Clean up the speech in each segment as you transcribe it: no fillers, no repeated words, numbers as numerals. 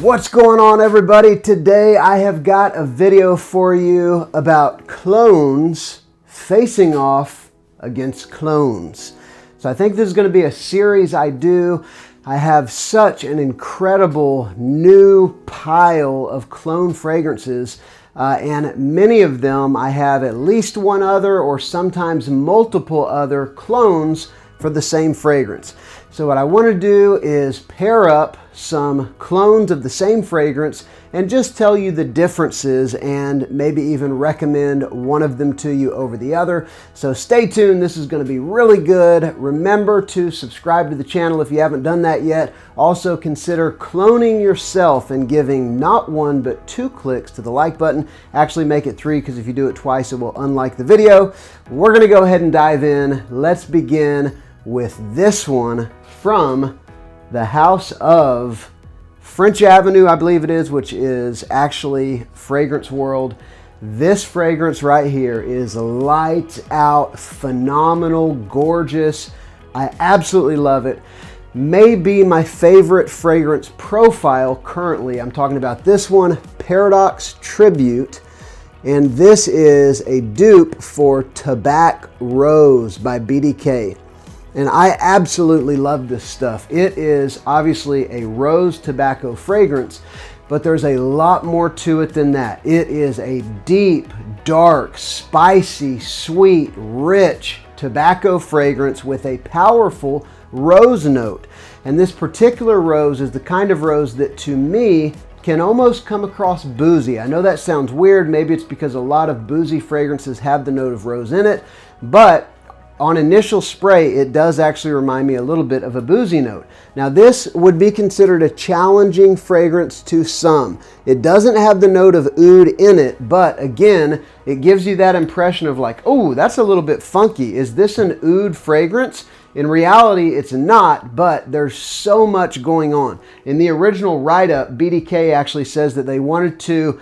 What's going on, everybody? Today I have got a video for you about clones facing off against clones. So I think this is going to be a series I do. I have such an incredible new pile of clone fragrances, and many of them I have at least one other or sometimes multiple other clones for the same fragrance. So what I want to do is pair up some clones of the same fragrance and just tell you the differences and maybe even recommend one of them to you over the other. So stay tuned. This is going to be really good. Remember to subscribe to the channel if you haven't done that yet. Also consider cloning yourself and giving not one but 2 clicks to the like button. Actually make it 3, because if you do it twice it will unlike the video. We're going to go ahead and dive in. Let's begin with this one from the house of French Avenue, I believe it is, which is actually Fragrance World. This fragrance right here is lights out, phenomenal, gorgeous. I absolutely love it. May be my favorite fragrance profile currently. I'm talking about this one, Paradox Tribute. And this is a dupe for Tobac Rose by BDK. And I absolutely love this stuff. It is obviously a rose tobacco fragrance, but there's a lot more to it than that. It is a deep, dark, spicy, sweet, rich tobacco fragrance with a powerful rose note. And this particular rose is the kind of rose that to me can almost come across boozy. I know that sounds weird. Maybe it's because a lot of boozy fragrances have the note of rose in it, but on initial spray, it does actually remind me a little bit of a boozy note. Now, this would be considered a challenging fragrance to some. It doesn't have the note of oud in it, but again, it gives you that impression of like, oh, that's a little bit funky. Is this an oud fragrance? In reality, it's not, but there's so much going on. In the original write-up, BDK actually says that they wanted to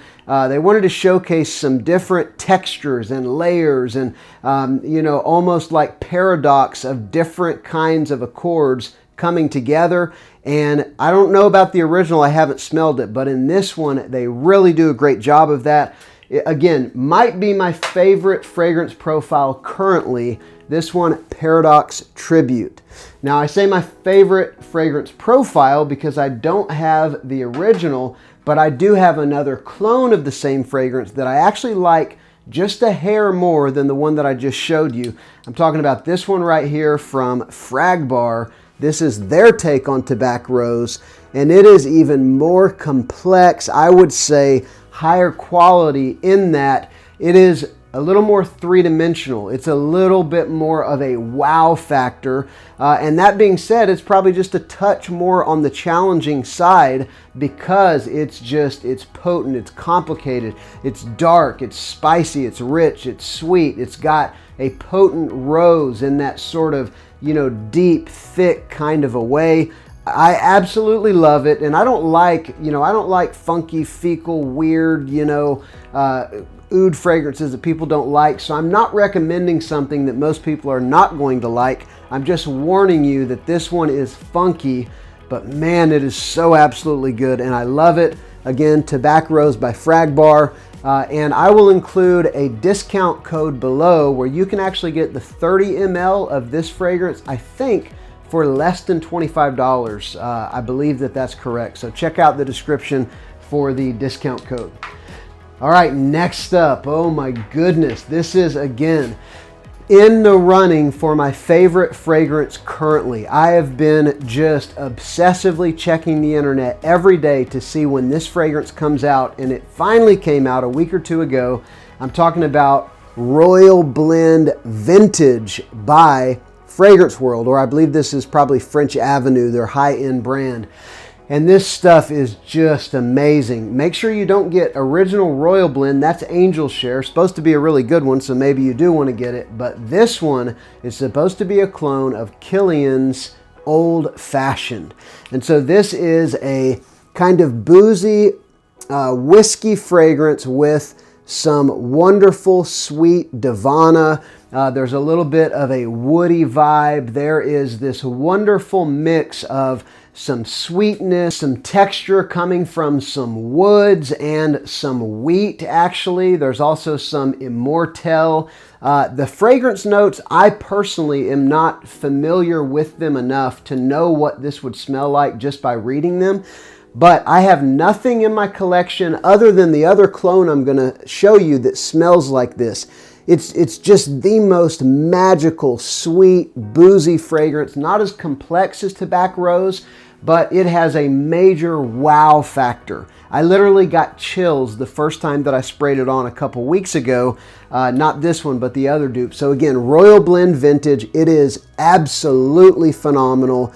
showcase some different textures and layers and, almost like paradox of different kinds of accords coming together. And I don't know about the original, I haven't smelled it, but in this one, they really do a great job of that. It, again, might be my favorite fragrance profile currently. This one, Paradox Tribute. Now, I say my favorite fragrance profile because I don't have the original, but I do have another clone of the same fragrance that I actually like just a hair more than the one that I just showed you. I'm talking about this one right here from FragBar. This is their take on Tobac Rose, and it is even more complex. I would say higher quality in that it is a little more three-dimensional. It's a little bit more of a wow factor. And that being said, it's probably just a touch more on the challenging side because it's potent, it's complicated, it's dark, it's spicy, it's rich, it's sweet. It's got a potent rose in that sort of, deep, thick kind of a way. I absolutely love it, and I don't like funky, fecal, weird, oud fragrances that people don't like, so I'm not recommending something that most people are not going to like. I'm just warning you that this one is funky, but man, it is so absolutely good, and I love it. Again, Tobac Rose by FragBar, and I will include a discount code below where you can actually get the 30 ml of this fragrance, I think, for less than $25. I believe that that's correct, so check out the description for the discount code. All right, next up, oh my goodness, this is again in the running for my favorite fragrance currently. I have been just obsessively checking the internet every day to see when this fragrance comes out, and it finally came out a week or 2 ago. I'm talking about Royal Blend Vintage by Fragrance World, or I believe this is probably French Avenue, their high-end brand. And this stuff is just amazing. Make sure you don't get original Royal Blend. That's Angel Share. Supposed to be a really good one, so maybe you do want to get it. But this one is supposed to be a clone of Killian's Old Fashioned. And so this is a kind of boozy whiskey fragrance with some wonderful sweet Davana. There's a little bit of a woody vibe. There is this wonderful mix of some sweetness, some texture coming from some woods and some wheat, actually. There's also some immortelle. The fragrance notes, I personally am not familiar with them enough to know what this would smell like just by reading them. But I have nothing in my collection other than the other cologne I'm going to show you that smells like this. It's just the most magical, sweet, boozy fragrance. Not as complex as Tobac Rose, but it has a major wow factor. I literally got chills the first time that I sprayed it on a couple weeks ago. Not this one, but the other dupe. So again, Royal Blend Vintage. It is absolutely phenomenal.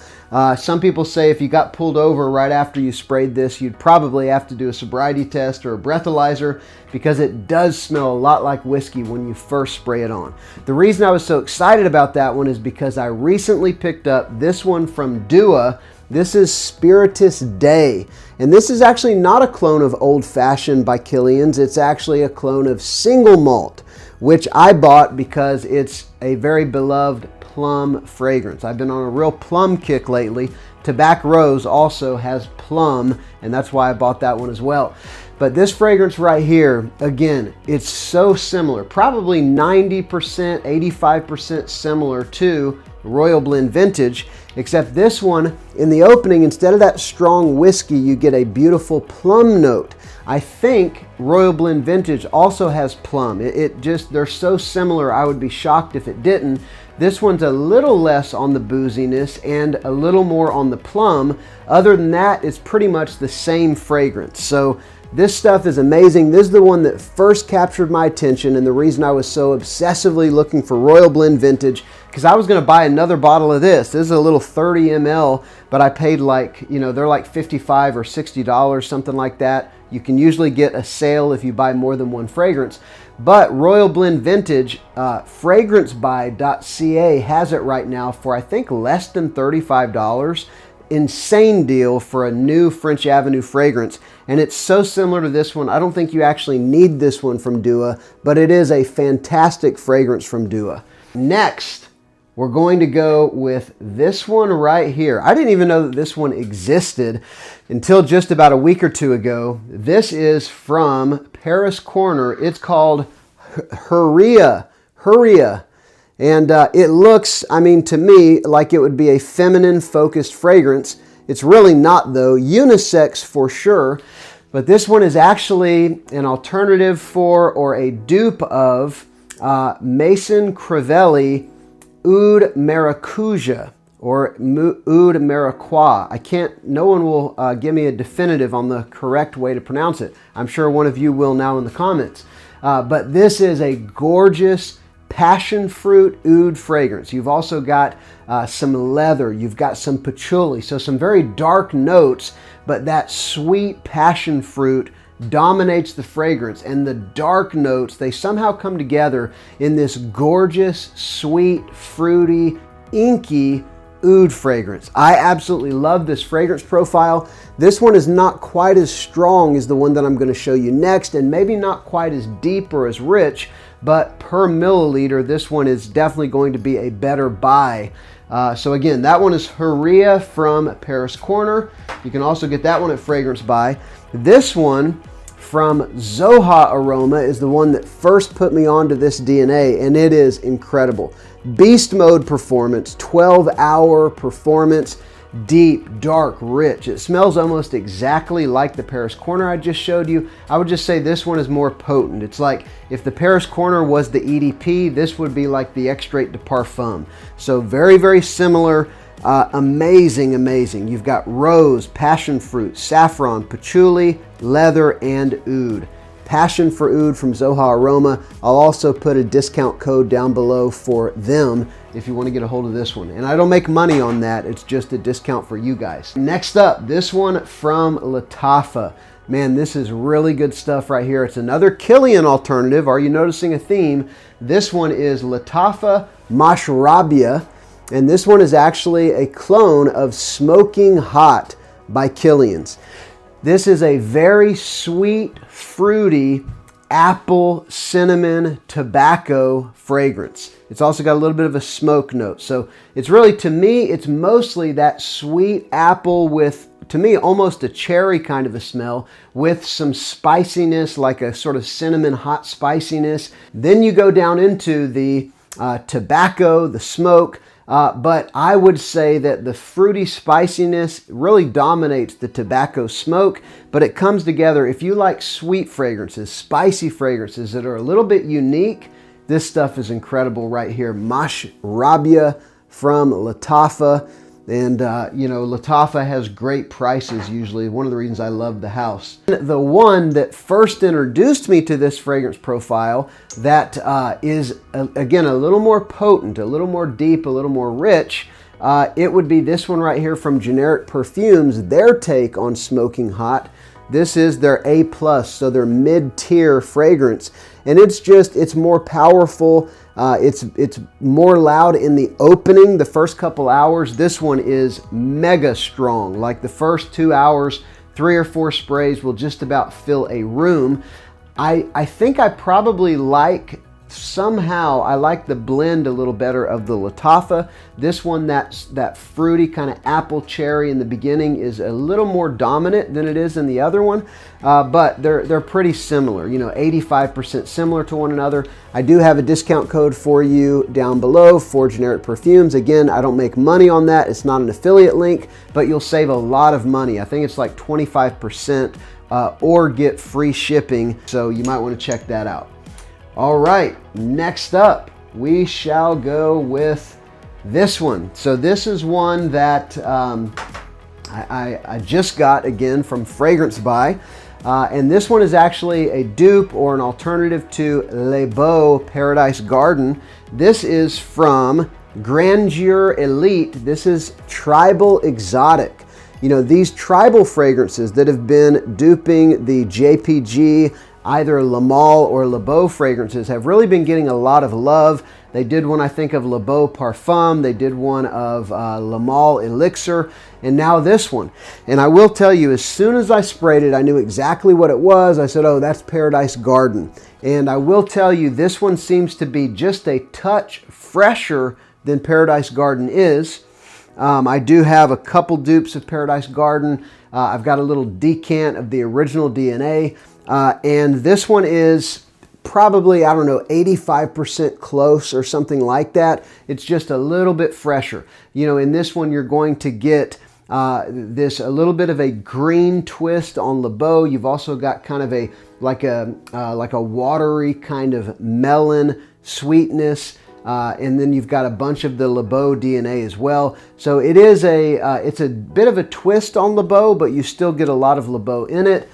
Some people say if you got pulled over right after you sprayed this, you'd probably have to do a sobriety test or a breathalyzer because it does smell a lot like whiskey when you first spray it on. The reason I was so excited about that one is because I recently picked up this one from Dupes. This is Spiritus Day, and this is actually not a clone of Old Fashioned by Killian's. It's actually a clone of Single Malt, which I bought because it's a very beloved plum fragrance. I've been on a real plum kick lately. Tobac Rose also has plum, and that's why I bought that one as well. But this fragrance right here, again, it's so similar, probably 90%, 85% similar to Royal Blend Vintage, except this one, in the opening, instead of that strong whiskey, you get a beautiful plum note. I think Royal Blend Vintage also has plum. They're so similar, I would be shocked if it didn't. This one's a little less on the booziness and a little more on the plum. Other than that, it's pretty much the same fragrance. So this stuff is amazing. This is the one that first captured my attention, and the reason I was so obsessively looking for Royal Blend Vintage, because I was going to buy another bottle of this. This is a little 30 ml, but I paid like, they're like $55 or $60, something like that. You can usually get a sale if you buy more than one fragrance. But Royal Blend Vintage, fragrancebuy.ca has it right now for I think less than $35. Insane deal for a new French Avenue fragrance, and it's so similar to this one. I don't think you actually need this one from Dupes, but it is a fantastic fragrance from Dupes. Next, we're going to go with this one right here. I didn't even know that this one existed until just about a week or two ago. This is from Paris Corner. It's called Hurriyah. And it looks, to me, like it would be a feminine-focused fragrance. It's really not, though. Unisex for sure. But this one is actually an alternative for or a dupe of Maison Crivelli Oud Maracuja or Oud Maracuja. No one will give me a definitive on the correct way to pronounce it. I'm sure one of you will now in the comments. But this is a gorgeous passion fruit oud fragrance. You've also got some leather, you've got some patchouli, so some very dark notes, but that sweet passion fruit dominates the fragrance, and the dark notes, they somehow come together in this gorgeous, sweet, fruity, inky oud fragrance. I absolutely love this fragrance profile. This one is not quite as strong as the one that I'm going to show you next, and maybe not quite as deep or as rich, but per milliliter, this one is definitely going to be a better buy. So again, that one is Hurriyah from Paris Corner. You can also get that one at Fragrance Buy. This one from Zoha Aroma is the one that first put me onto this DNA, and it is incredible. Beast mode performance, 12-hour performance, deep, dark, rich. It smells almost exactly like the Paris Corner I just showed you. I would just say this one is more potent. It's like if the Paris Corner was the EDP, this would be like the Extrait de Parfum. So very, very similar. Amazing. You've got rose, passion fruit, saffron, patchouli, leather, and oud. Passion for Oud from Zoha Aroma. I'll also put a discount code down below for them if you want to get a hold of this one. And I don't make money on that. It's just a discount for you guys. Next up, this one from Lattafa. Man, this is really good stuff right here. It's another Killian alternative. Are you noticing a theme? This one is Lattafa Mashrabia. And this one is actually a clone of Smoking Hot by Killian's. This is a very sweet, fruity, apple, cinnamon, tobacco fragrance. It's also got a little bit of a smoke note. So it's really, to me, it's mostly that sweet apple with, to me, almost a cherry kind of a smell with some spiciness, like a sort of cinnamon hot spiciness. Then you go down into the tobacco, the smoke, but I would say that the fruity spiciness really dominates the tobacco smoke, but it comes together. If you like sweet fragrances, spicy fragrances that are a little bit unique, this stuff is incredible right here. Mashrabia from Lattafa. And, you know, Lattafa has great prices usually. One of the reasons I love the house. The one that first introduced me to this fragrance profile that is, again, a little more potent, a little more deep, a little more rich, it would be this one right here from GENERIC Perfumes, their take on smoking hot. This is their A+, so their mid-tier fragrance. And it's just, it's more powerful. It's more loud in the opening, the first couple hours. This one is mega strong. Like the first 2 hours, 3 or 4 sprays will just about fill a room. I think I probably like, somehow I like the blend a little better of the Lattafa. This one, that fruity kind of apple cherry in the beginning is a little more dominant than it is in the other one, but they're pretty similar, you know, 85% similar to one another. I do have a discount code for you down below for GENERIC Perfumes. Again, I don't make money on that. It's not an affiliate link, but you'll save a lot of money. I think it's like 25% or get free shipping, so you might want to check that out. All right, next up, we shall go with this one. So this is one that I just got, again, from Fragrance Buy. And this one is actually a dupe or an alternative to Le Beau Paradise Garden. This is from Grandeur Elite. This is Tribal Exotic. You know, these tribal fragrances that have been duping the JPG, either Le Male or Le Beau fragrances, have really been getting a lot of love. They did one, I think, of Le Beau Parfum. They did one of Le Male Elixir, and now this one. And I will tell you, as soon as I sprayed it, I knew exactly what it was. I said, oh, that's Paradise Garden. And I will tell you, this one seems to be just a touch fresher than Paradise Garden is. I do have a couple dupes of Paradise Garden. I've got a little decant of the original DNA. And this one is probably, I don't know, 85% close or something like that. It's just a little bit fresher. You know, in this one, you're going to get a little bit of a green twist on Le Beau. You've also got kind of like a watery kind of melon sweetness. And then you've got a bunch of the Le Beau DNA as well. So it is it's a bit of a twist on Le Beau, but you still get a lot of Le Beau in it.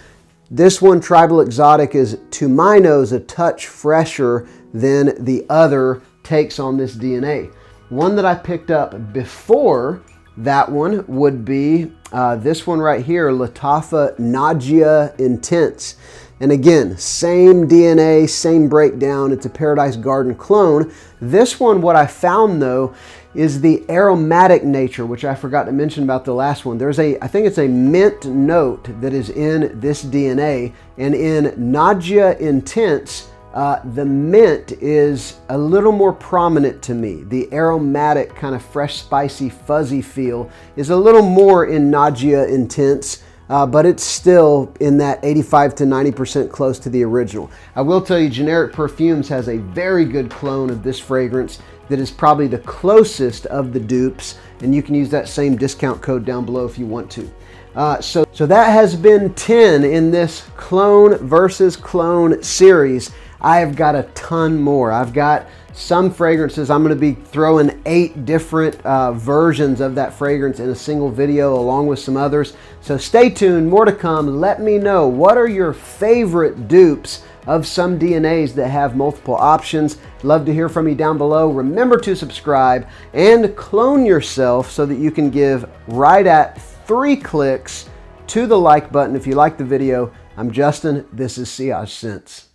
This one, Tribal Exotic, is, to my nose, a touch fresher than the other takes on this DNA. One that I picked up before that one would be this one right here, Lattafa Nadjia Intense. And again, same DNA, same breakdown. It's a Paradise Garden clone. This one, what I found though, is the aromatic nature, which I forgot to mention about the last one. There's I think it's a mint note that is in this DNA. And in Nadjia Intense, the mint is a little more prominent to me. The aromatic kind of fresh, spicy, fuzzy feel is a little more in Nadjia Intense. But it's still in that 85 to 90% close to the original. I will tell you, GENERIC Perfumes has a very good clone of this fragrance that is probably the closest of the dupes, and you can use that same discount code down below if you want to. So that has been 10 in this clone versus clone series. I have got a ton more. I've got some fragrances. I'm going to be throwing 8 different versions of that fragrance in a single video along with some others. So stay tuned, more to come. Let me know, what are your favorite dupes of some DNAs that have multiple options? Love to hear from you down below. Remember to subscribe and clone yourself so that you can give right at 3 clicks to the like button if you like the video. I'm Justin. This is Sillage Scents.